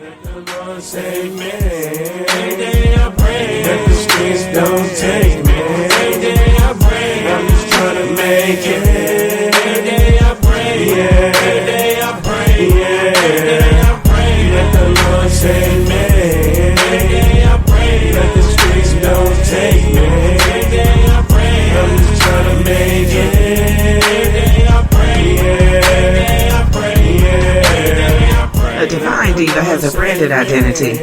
Let the Lord save me. Every day I pray that the streets don't take me. Every day I pray, I'm just trying to make it. Every day I pray, yeah. Every day I pray, yeah. Every day I pray, let the Lord save me. Every day I pray that the streets don't take me. Every day I pray, I'm just trying to make it. Every day I pray, yeah. Every day I pray, yeah. A divine diva has a branded identity.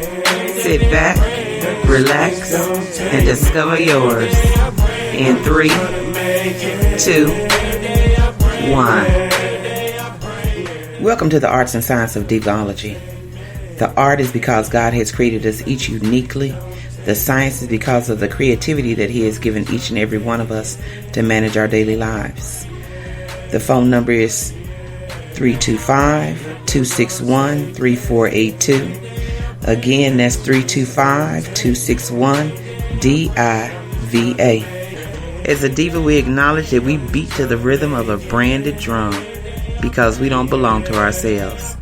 Sit back, relax, and discover yours. In 3, 2, 1. Welcome to the Arts and Science of Divology. The art is because God has created us each uniquely. The science is because of the creativity that He has given each and every one of us to manage our daily lives. The phone number is 325-261-3482. Again, that's 325-261-DIVA. As a diva, we acknowledge that we beat to the rhythm of a branded drum because we don't belong to ourselves.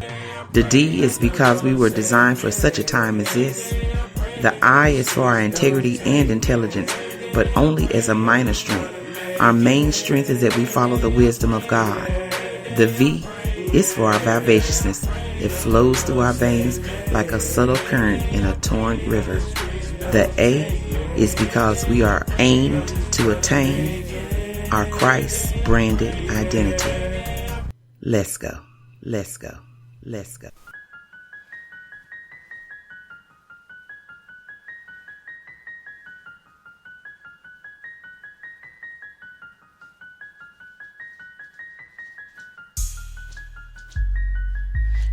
The D is because we were designed for such a time as this. The I is for our integrity and intelligence, but only as a minor strength. Our main strength is that we follow the wisdom of God. The V is for our vivaciousness. It flows through our veins like a subtle current in a torrent river. The A is because we are aimed to attain our Christ-branded identity. Let's go. Let's go. Let's go.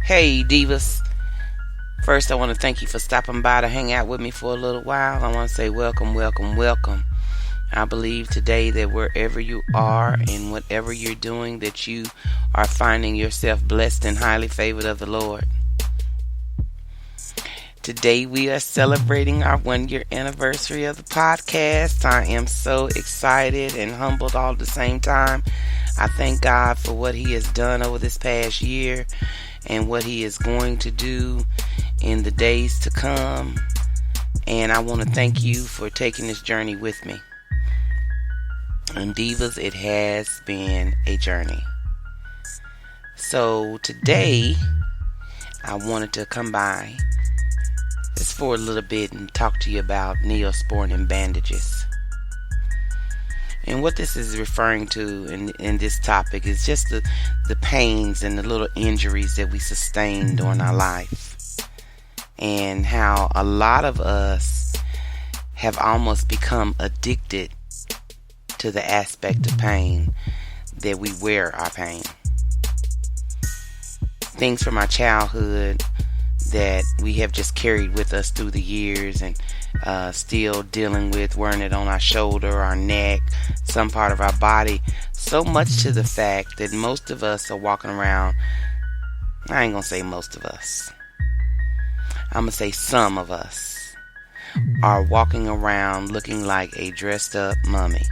Hey divas, first I want to thank you for stopping by to hang out with me for a little while. I want to say welcome, welcome, welcome. I believe today that wherever you are and whatever you're doing, that you are finding yourself blessed and highly favored of the Lord. Today we are celebrating our 1-year anniversary of the podcast. I am so excited and humbled all at the same time. I thank God for what He has done over this past year and what He is going to do in the days to come. And I want to thank you for taking this journey with me. And divas, it has been a journey. So today, I wanted to come by just for a little bit and talk to you about Neosporin Bandages. And what this is referring to in this topic is just the pains and the little injuries that we sustain during our life. And how a lot of us have almost become addicted to the aspect of pain that we wear our pain. Things from our childhood that we have just carried with us through the years and still dealing with, wearing it on our shoulder, our neck, some part of our body, so much to the fact that most of us are walking around. I ain't gonna say most of us, I'm gonna say some of us are walking around looking like a dressed up mummy.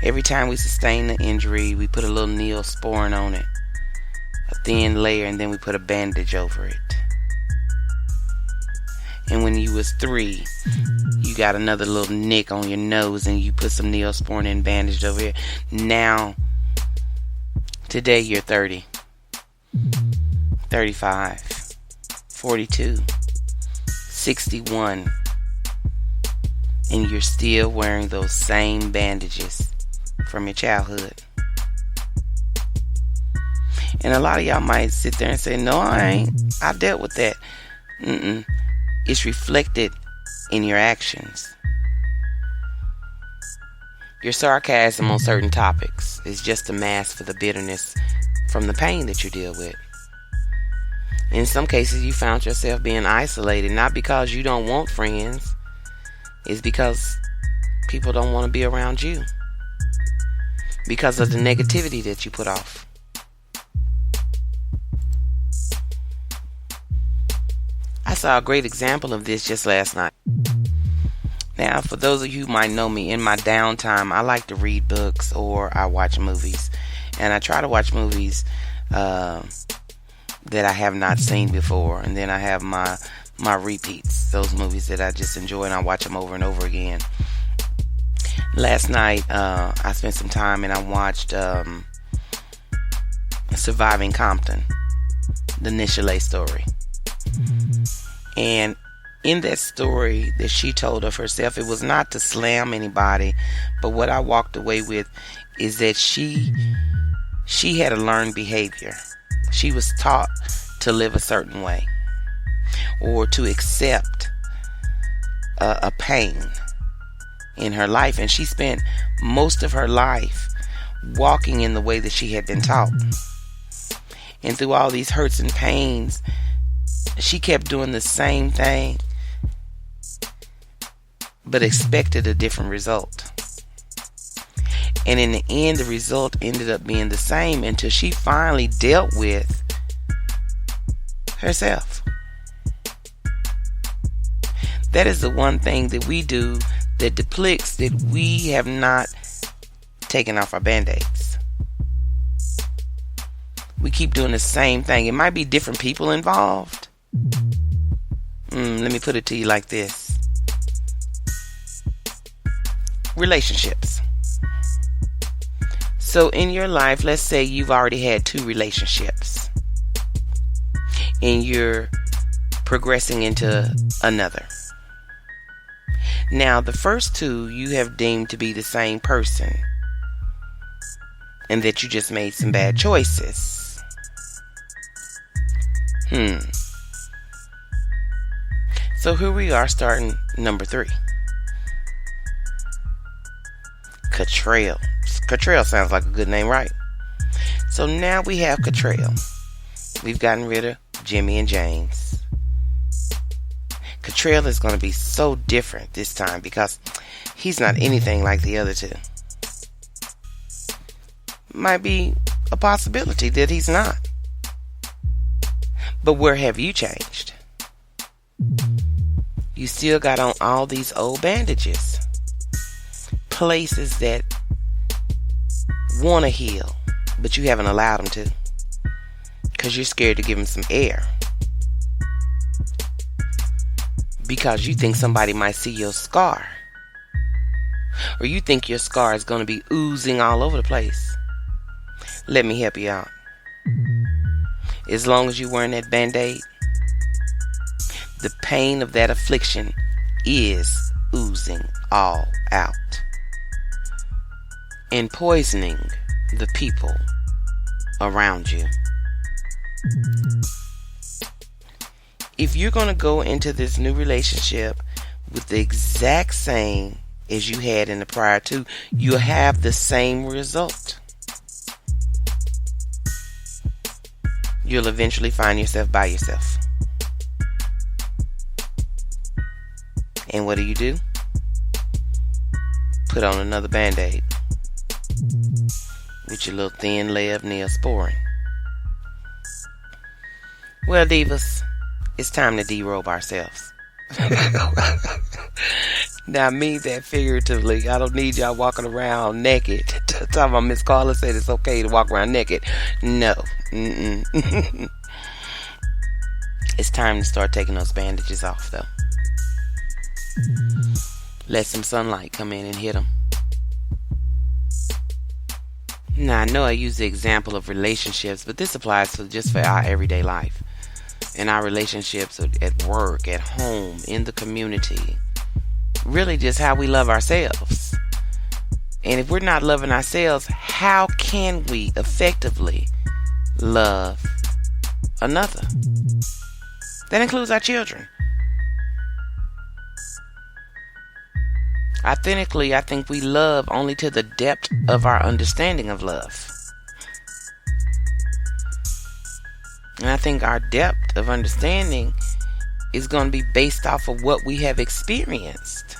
Every time we sustain the injury, we put a little Neosporin on it, a thin layer, and then we put a bandage over it. And when you was 3, you got another little nick on your nose and you put some Neosporin bandage over here. Now, today you're 30, 35, 42, 61, and you're still wearing those same bandages from your childhood. And a lot of y'all might sit there and say, no, I ain't. I dealt with that. It's reflected in your actions. Your sarcasm on certain topics is just a mask for the bitterness from the pain that you deal with. In some cases, you found yourself being isolated, not because you don't want friends. It's because people don't want to be around you because of the negativity that you put off. I saw a great example of this just last night. Now, for those of you who might know me, in my downtime, I like to read books or I watch movies. And I try to watch movies that I have not seen before. And then I have my repeats, those movies that I just enjoy and I watch them over and over again. Last night, I spent some time and I watched Surviving Compton, the Nichelle story. And in that story that she told of herself, it was not to slam anybody, but what I walked away with is that she had a learned behavior. She was taught to live a certain way or to accept a pain in her life, and she spent most of her life walking in the way that she had been taught. And through all these hurts and pains, she kept doing the same thing but expected a different result. And in the end, the result ended up being the same until she finally dealt with herself. That is the one thing that we do that depicts that we have not taken off our band-aids. We keep doing the same thing. It might be different people involved. Let me put it to you like this. Relationships. So in your life, let's say you've already had 2 relationships and you're progressing into another. Now, the first 2 you have deemed to be the same person and that you just made some bad choices. So here we are starting number 3. Cottrell. Cottrell sounds like a good name, right? So now we have Cottrell. We've gotten rid of Jimmy and James. Cottrell is going to be so different this time because he's not anything like the other 2. Might be a possibility that he's not. But where have you changed? You still got on all these old bandages. Places that want to heal, but you haven't allowed them to. Because you're scared to give them some air. Because you think somebody might see your scar. Or you think your scar is going to be oozing all over the place. Let me help you out. As long as you're wearing that band-aid, the pain of that affliction is oozing all out and poisoning the people around you. If you're going to go into this new relationship with the exact same as you had in the prior 2, you'll have the same result. You'll eventually find yourself by yourself. And what do? Put on another band-aid with your little thin layer of Neosporin. Well, divas, it's time to derobe ourselves. Now, I mean that figuratively. I don't need y'all walking around naked. Talking about Miss Carla said it's okay to walk around naked. No. It's time to start taking those bandages off, though. Let some sunlight come in and hit them. Now, I know I use the example of relationships, but this applies to just for our everyday life. In our relationships at work, at home, in the community. Really just how we love ourselves. And if we're not loving ourselves, how can we effectively love another? That includes our children. Authentically, I think we love only to the depth of our understanding of love. And I think our depth of understanding is going to be based off of what we have experienced.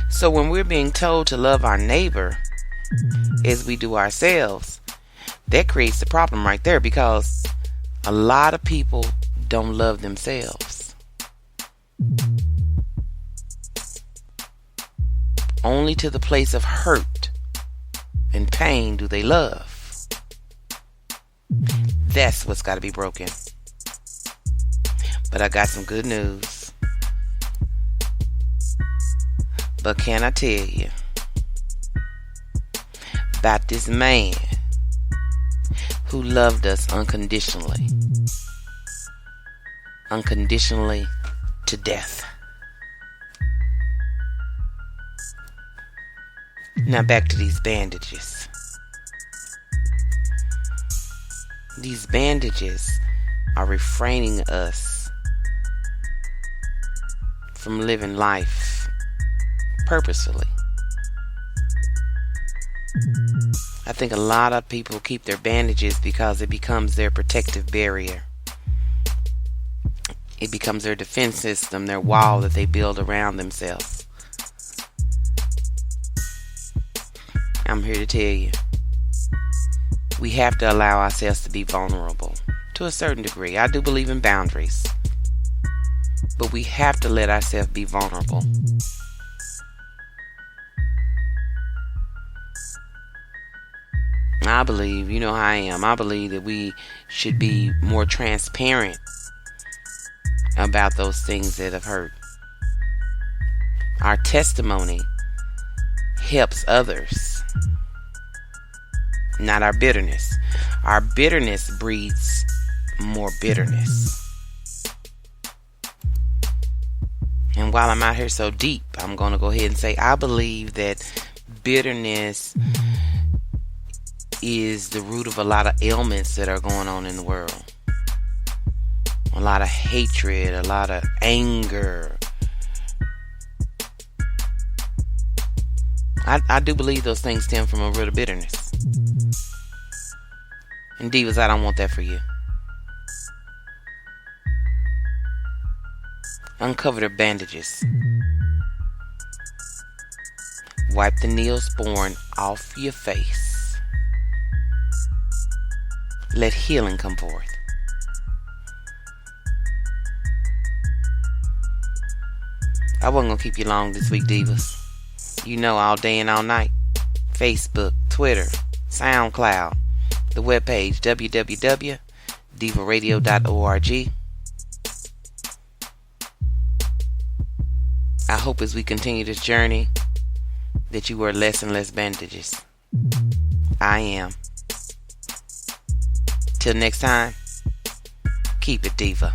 So when we're being told to love our neighbor as we do ourselves, that creates the problem right there, because a lot of people don't love themselves. Only to the place of hurt and pain do they love. That's what's got to be broken. But I got some good news. But can I tell you about this man who loved us unconditionally? Unconditionally to death. Now back to these bandages. These bandages are refraining us from living life purposefully. I think a lot of people keep their bandages because it becomes their protective barrier. It becomes their defense system, their wall that they build around themselves. I'm here to tell you, we have to allow ourselves to be vulnerable to a certain degree. I do believe in boundaries, but we have to let ourselves be vulnerable. I believe, you know how I am, I believe that we should be more transparent about those things that have hurt. Our testimony helps others, not our bitterness. Our bitterness breeds more bitterness. And while I'm out here so deep, I'm going to go ahead and say I believe that bitterness is the root of a lot of ailments that are going on in the world. A lot of hatred, a lot of anger. I do believe those things stem from a root of bitterness. And divas, I don't want that for you. Uncover the bandages. Wipe the Neosporin off your face. Let healing come forth. I wasn't going to keep you long this week, divas. You know, all day and all night. Facebook, Twitter, SoundCloud, the webpage www.divaradio.org. I hope as we continue this journey that you wear less and less bandages. I am. Till next time, keep it diva.